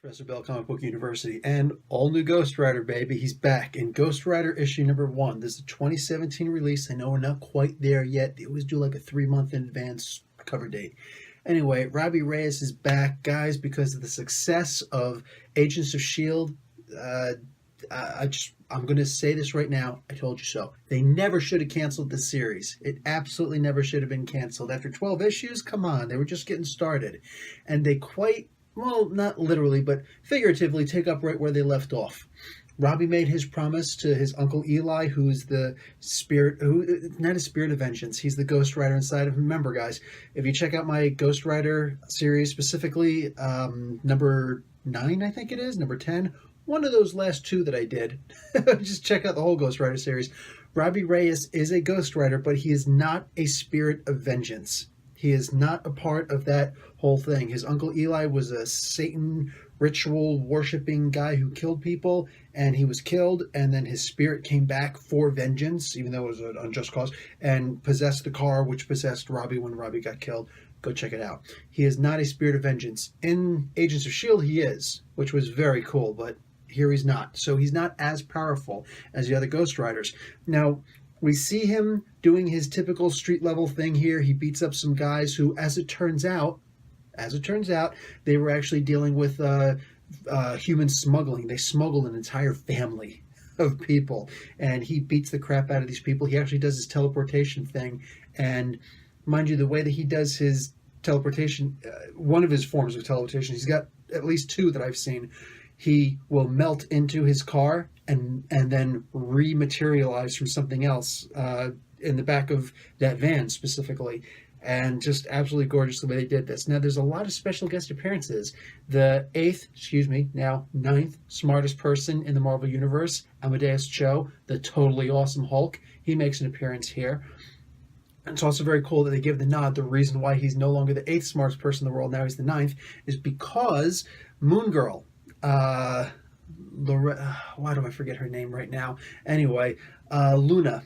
Professor Bell, Comic Book University, and all new Ghost Rider, baby. He's back in Ghost Rider issue number 1. This is a 2017 release. I know we're not quite there yet. They always do like a 3-month in advance cover date. Anyway, Robbie Reyes is back, guys, because of the success of Agents of S.H.I.E.L.D. I'm going to say this right now. I told you so. They never should have canceled the series. It absolutely never should have been canceled. After 12 issues, come on, they were just getting started. And they well, not literally, but figuratively take up right where they left off. Robbie made his promise to his Uncle Eli, who's the spirit, not a spirit of vengeance. He's the Ghost Rider inside of him. Remember, guys, if you check out my Ghost Rider series, specifically number 9, I think it is, number 10, one of those last 2 that I did, just check out the whole Ghost Rider series. Robbie Reyes is a Ghost Rider, but he is not a spirit of vengeance. He is not a part of that whole thing. His Uncle Eli was a Satan ritual worshipping guy who killed people, and he was killed, and then his spirit came back for vengeance, even though it was an unjust cause, and possessed the car, which possessed Robbie when Robbie got killed. Go check it out. He is not a spirit of vengeance. In Agents of S.H.I.E.L.D., he is, which was very cool, but here he's not. So he's not as powerful as the other Ghost Riders. Now, we see him doing his typical street level thing here. He beats up some guys who, as it turns out, they were actually dealing with human smuggling. They smuggled an entire family of people, and he beats the crap out of these people. He actually does his teleportation thing, and mind you, the way that he does his teleportation, one of his forms of teleportation, he's got at least 2 that I've seen. He will melt into his car and then rematerialize from something else in the back of that van specifically. And just absolutely gorgeous the way they did this. Now, there's a lot of special guest appearances. The ninth smartest person in the Marvel Universe, Amadeus Cho, the totally awesome Hulk, he makes an appearance here. And it's also very cool that they give the nod. The reason why he's no longer the 8th smartest person in the world, now he's the 9th, is because Moon Girl, why do I forget her name right now? Anyway, Luna.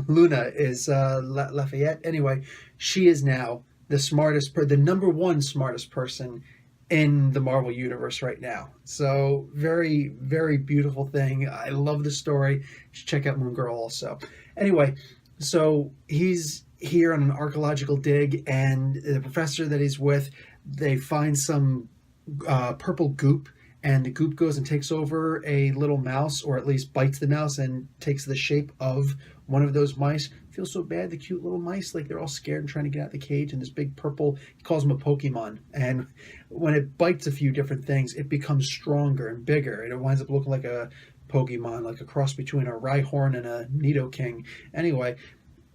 Luna is Lafayette. Anyway, she is now the number 1 smartest person in the Marvel Universe right now. So very, very beautiful thing. I love the story. You should check out Moon Girl also. Anyway, so he's here on an archaeological dig, and the professor that he's with, they find some purple goop, and the goop goes and takes over a little mouse, or at least bites the mouse and takes the shape of one of those mice. Feels so bad, the cute little mice, like they're all scared and trying to get out of the cage, and this big purple, he calls them a Pokemon. And when it bites a few different things, it becomes stronger and bigger, and it winds up looking like a Pokemon, like a cross between a Rhyhorn and a Nidoking. Anyway,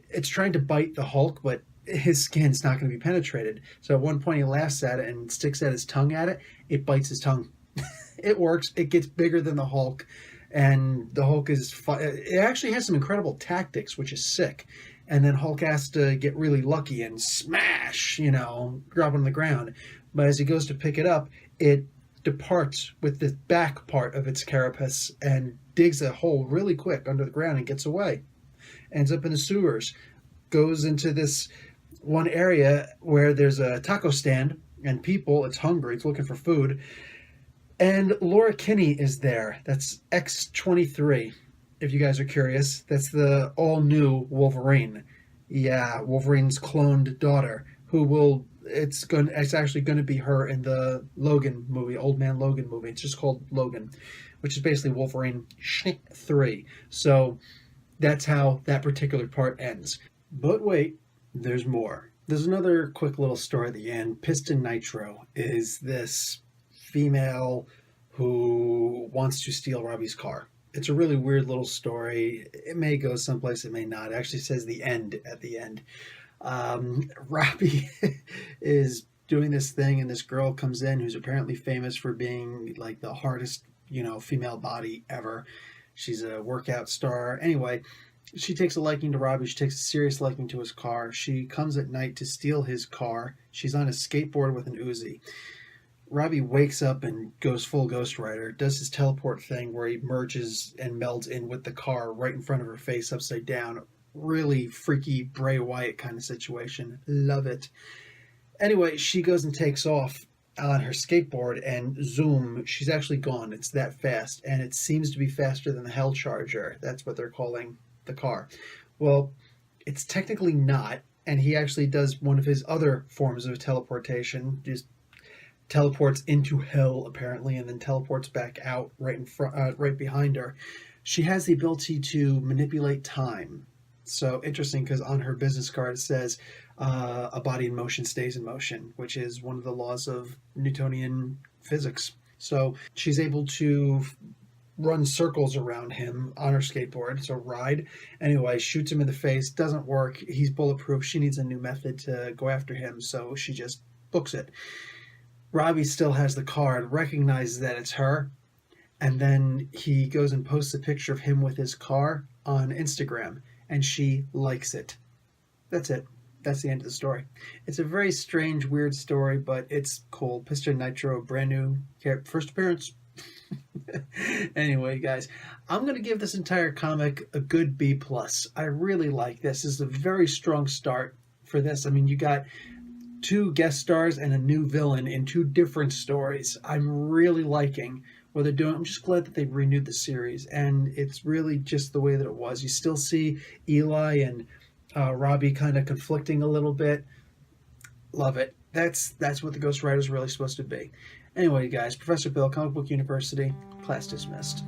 it's trying to bite the Hulk, but his skin's not going to be penetrated. So at one point he laughs at it and sticks out his tongue at it. It bites his tongue. It works. It gets bigger than the Hulk, and the Hulk it actually has some incredible tactics, which is sick. And then Hulk has to get really lucky and smash, drop it on the ground. But as he goes to pick it up, it departs with the back part of its carapace and digs a hole really quick under the ground and gets away. Ends up in the sewers, goes into this one area where there's a taco stand, and it's hungry, it's looking for food. And Laura Kinney is there. That's X-23, if you guys are curious. That's the all-new Wolverine. Yeah, Wolverine's cloned daughter, it's actually going to be her in the Logan movie, Old Man Logan movie. It's just called Logan, which is basically Wolverine 3. So that's how that particular part ends. But wait, there's more. There's another quick little story at the end. Piston Nitro is this female who wants to steal Robbie's car. It's a really weird little story. It may go someplace, it may not. It actually says the end at the end. Robbie is doing this thing, and this girl comes in who's apparently famous for being like the hardest, female body ever. She's a workout star. Anyway, she takes a liking to Robbie. She takes a serious liking to his car. She comes at night to steal his car. She's on a skateboard with an Uzi. Robbie wakes up and goes full Ghost Rider, does his teleport thing where he merges and melds in with the car right in front of her face upside down. Really freaky Bray Wyatt kind of situation. Love it. Anyway, she goes and takes off, on her skateboard, and zoom, she's actually gone. It's that fast, and it seems to be faster than the Hell Charger. That's what they're calling the car. Well, it's technically not, and he actually does one of his other forms of teleportation, just teleports into hell apparently, and then teleports back out right in front, right behind her. She has the ability to manipulate time. So interesting, because on her business card it says a body in motion stays in motion, which is one of the laws of Newtonian physics. So she's able to run circles around him on her skateboard, so ride. Anyway, shoots him in the face, doesn't work. He's bulletproof. She needs a new method to go after him, so she just books it. Robbie still has the card, recognizes that it's her, and then he goes and posts a picture of him with his car on Instagram, and she likes it. That's it. That's the end of the story. It's a very strange, weird story, but it's cool. Piston Nitro, brand new, first appearance. Anyway, guys, I'm going to give this entire comic a good B+. I really like this. This is a very strong start for this. I mean, you got 2 guest stars and a new villain in 2 different stories. I'm really liking what they're doing. I'm just glad that they renewed the series, and it's really just the way that it was. You still see Eli and Robbie kind of conflicting a little bit. Love it. That's what the Ghost Rider is really supposed to be. Anyway, guys, Professor Bill, Comic Book University, class dismissed.